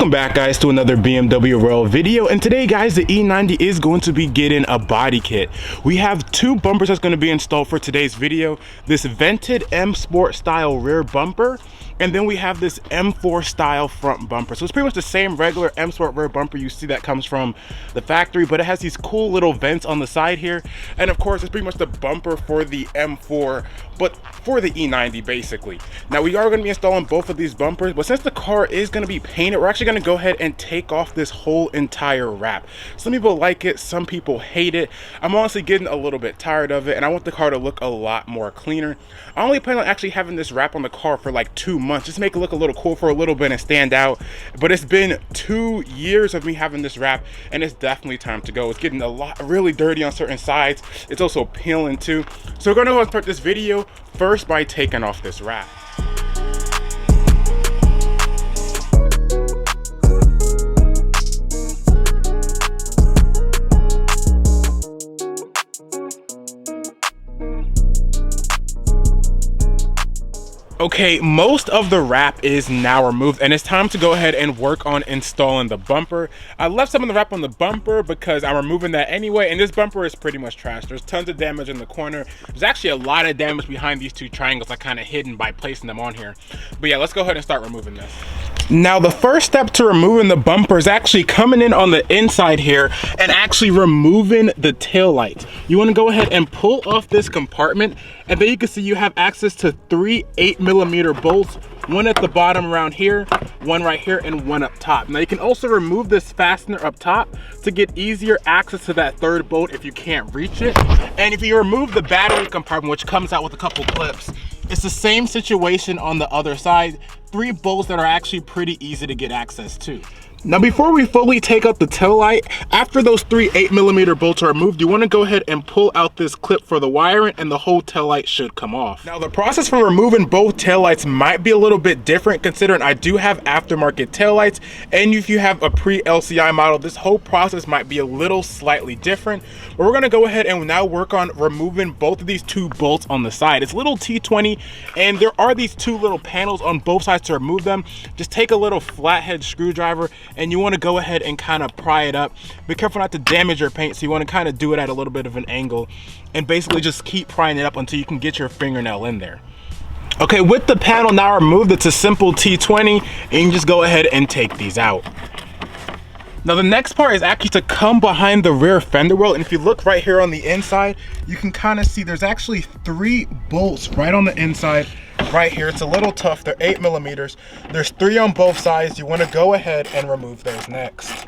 Welcome back, guys, to another BMW Rear video. And today, guys, the E90 is going to be getting a body kit. We have two bumpers that's going to be installed for today's video. This vented M Sport style rear bumper, and then we have this M4 style front bumper. So it's pretty much the same regular M Sport rear bumper you see that comes from the factory, but it has these cool little vents on the side here. And of course, it's pretty much the bumper for the M4, but for the E90 basically. Now we are going to be installing both of these bumpers, but since the car is going to be painted, we're actually going to go ahead and take off this whole entire wrap. Some people like it, some people hate it. I'm honestly getting a little bit tired of it, and I want the car to look a lot more cleaner. I only plan on actually having this wrap on the car for like 2 months, just to make it look a little cool for a little bit and stand out. But it's been 2 years of me having this wrap, and it's definitely time to go. It's getting really dirty on certain sides. It's also peeling too. So we're going to go ahead and start this video first by taking off this wrap. Okay, most of the wrap is now removed, and it's time to go ahead and work on installing the bumper. I left some of the wrap on the bumper because I'm removing that anyway, and this bumper is pretty much trash. There's tons of damage in the corner. There's actually a lot of damage behind these two triangles I kind of hidden by placing them on here. But yeah, let's go ahead and start removing this. Now, the first step to removing the bumper is actually coming in on the inside here and actually removing the tail light. You want to go ahead and pull off this compartment, and then you can see you have access to 3 8mm bolts, one at the bottom around here, one right here, and one up top. Now you can also remove this fastener up top to get easier access to that third bolt if you can't reach it. And if you remove the battery compartment, which comes out with a couple clips, it's the same situation on the other side. 3 bolts that are actually pretty easy to get access to. Now, before we fully take out the tail light, after those 3 8mm bolts are removed, you want to go ahead and pull out this clip for the wiring, and the whole tail light should come off. Now, the process for removing both tail lights might be a little bit different, considering I do have aftermarket tail lights, and if you have a pre-LCI model, this whole process might be a little slightly different. But we're going to go ahead and now work on removing both of these 2 bolts on the side. It's a little T20, and there are these 2 little panels on both sides to remove them. Just take a little flathead screwdriver, and you want to go ahead and kind of pry it up. Be careful not to damage your paint, so you want to kind of do it at a little bit of an angle, and basically just keep prying it up until you can get your fingernail in there. Okay, with the panel now removed, it's a simple T20, and you can just go ahead and take these out. Now, the next part is actually to come behind the rear fender well, and if you look right here on the inside, you can kind of see there's actually 3 bolts right on the inside right here. It's a little tough. They're 8mm. There's 3 on both sides. You want to go ahead and remove those next.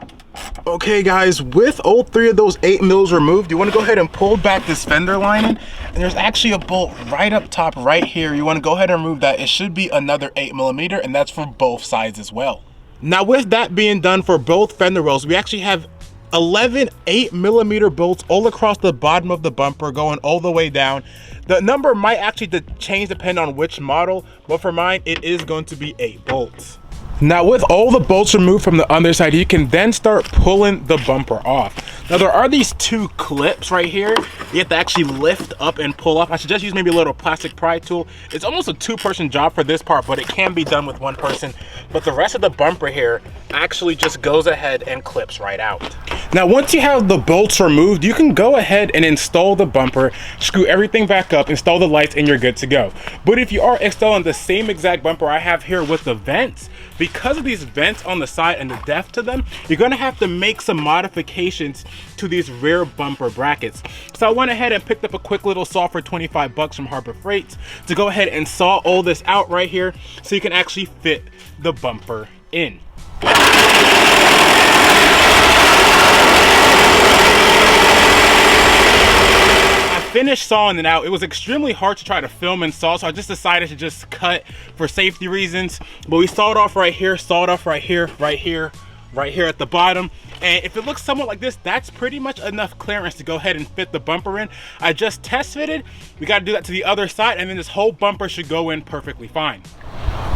Okay, guys, with all 3 of those 8mm removed, you want to go ahead and pull back this fender lining, and there's actually a bolt right up top right here. You want to go ahead and remove that. It should be another 8mm, and that's for both sides as well. Now, with that being done for both fender wells, we actually have 11 8mm bolts all across the bottom of the bumper going all the way down. The number might actually change depending on which model, but for mine, it is going to be 8 bolts. Now, with all the bolts removed from the underside, you can then start pulling the bumper off. Now, there are these 2 clips right here you have to actually lift up and pull off. I suggest use maybe a little plastic pry tool. It's almost a 2-person job for this part, but it can be done with 1 person. But the rest of the bumper here actually just goes ahead and clips right out. Now, once you have the bolts removed, you can go ahead and install the bumper, screw everything back up, install the lights, and you're good to go. But if you are installing the same exact bumper I have here with the vents, because of these vents on the side and the depth to them, you're going to have to make some modifications to these rear bumper brackets. So I went ahead and picked up a quick little saw for 25 bucks from Harbor Freight to go ahead and saw all this out right here so you can actually fit the bumper in. Finished sawing it out. It was extremely hard to try to film and saw, so I just decided to just cut for safety reasons. But we sawed off right here, sawed off right here, right here, right here at the bottom. And if it looks somewhat like this, that's pretty much enough clearance to go ahead and fit the bumper in. I just test fitted. We got to do that to the other side, and then this whole bumper should go in perfectly fine.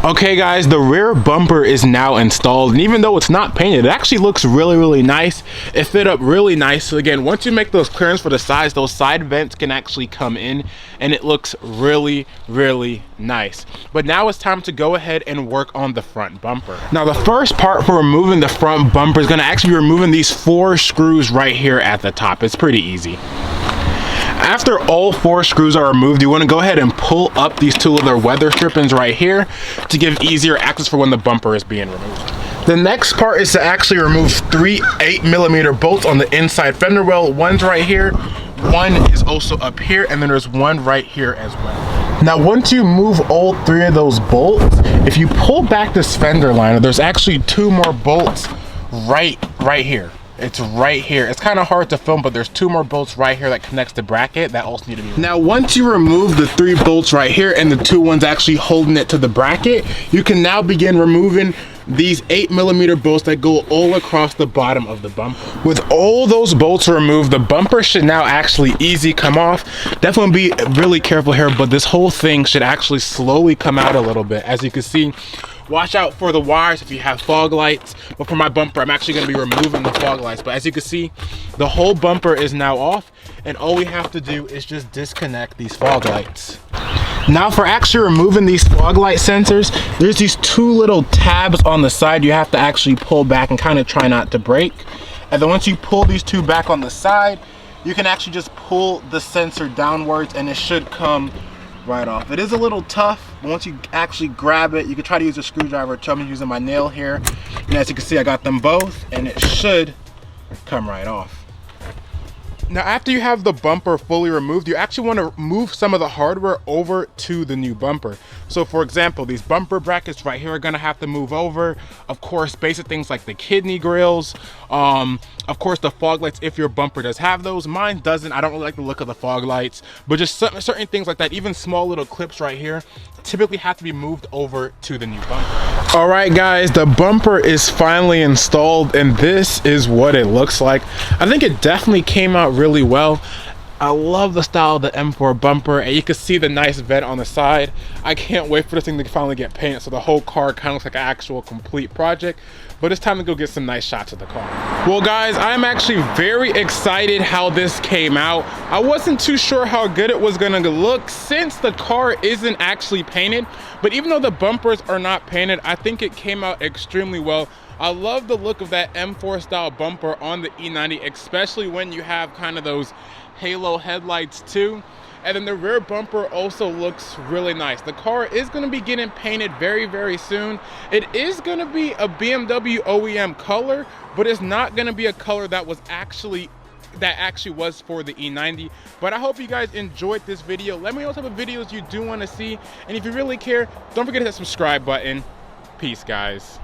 Okay guys, the rear bumper is now installed, and even though it's not painted, it actually looks really nice. It fit up really nice. So again, once you make those clearance for the sides, those side vents can actually come in, and it looks really nice. But now it's time to go ahead and work on the front bumper. Now the first part for removing the front bumper is going to actually be removing these 4 screws right here at the top. It's pretty easy. After all 4 screws are removed, you want to go ahead and pull up these 2 little weather strippings right here to give easier access for when the bumper is being removed. The next part is to actually remove 3 8mm bolts on the inside fender well. One's right here, one is also up here, and then there's one right here as well. Now once you move all 3 of those bolts, if you pull back this fender liner, there's actually 2 more bolts right here. It's right here. It's kind of hard to film, but there's 2 more bolts right here that connects the bracket that also need to be removed. Now once you remove the 3 bolts right here and the 2 ones actually holding it to the bracket, you can now begin removing these 8mm bolts that go all across the bottom of the bumper. With all those bolts removed, the bumper should now actually easy come off. Definitely be really careful here, but this whole thing should actually slowly come out a little bit. As you can see, watch out for the wires if you have fog lights. But for my bumper, I'm actually going to be removing the fog lights. But as you can see, the whole bumper is now off, and all we have to do is just disconnect these fog lights. Now for actually removing these fog light sensors, there's these 2 little tabs on the side you have to actually pull back and kind of try not to break. And then once you pull these 2 back on the side, you can actually just pull the sensor downwards and it should come right off. It is a little tough, but once you actually grab it, you can try to use a screwdriver. I'm using my nail here, and as you can see, I got them both, and it should come right off. Now after you have the bumper fully removed, you actually want to move some of the hardware over to the new bumper. So for example, these bumper brackets right here are going to have to move over. Of course, basic things like the kidney grills, of course the fog lights if your bumper does have those. Mine doesn't. I don't really like the look of the fog lights, but just certain things like that, even small little clips right here, typically have to be moved over to the new bumper. All right guys, the bumper is finally installed, and this is what it looks like. I think it definitely came out really well. I love the style of the M4 bumper, and you can see the nice vent on the side. I can't wait for this thing to finally get painted so the whole car kind of looks like an actual complete project. But it's time to go get some nice shots of the car. Well guys, I'm actually very excited how this came out. I wasn't too sure how good it was gonna look since the car isn't actually painted, but even though the bumpers are not painted, I think it came out extremely well. I love the look of that M4 style bumper on the E90, especially when you have kind of those halo headlights too. And then the rear bumper also looks really nice. The car is going to be getting painted very soon. It is going to be a BMW OEM color, but it's not going to be a color that actually was for the E90. But I hope you guys enjoyed this video. Let me know what type of videos you do want to see, and if you really care, don't forget to hit that subscribe button. Peace guys.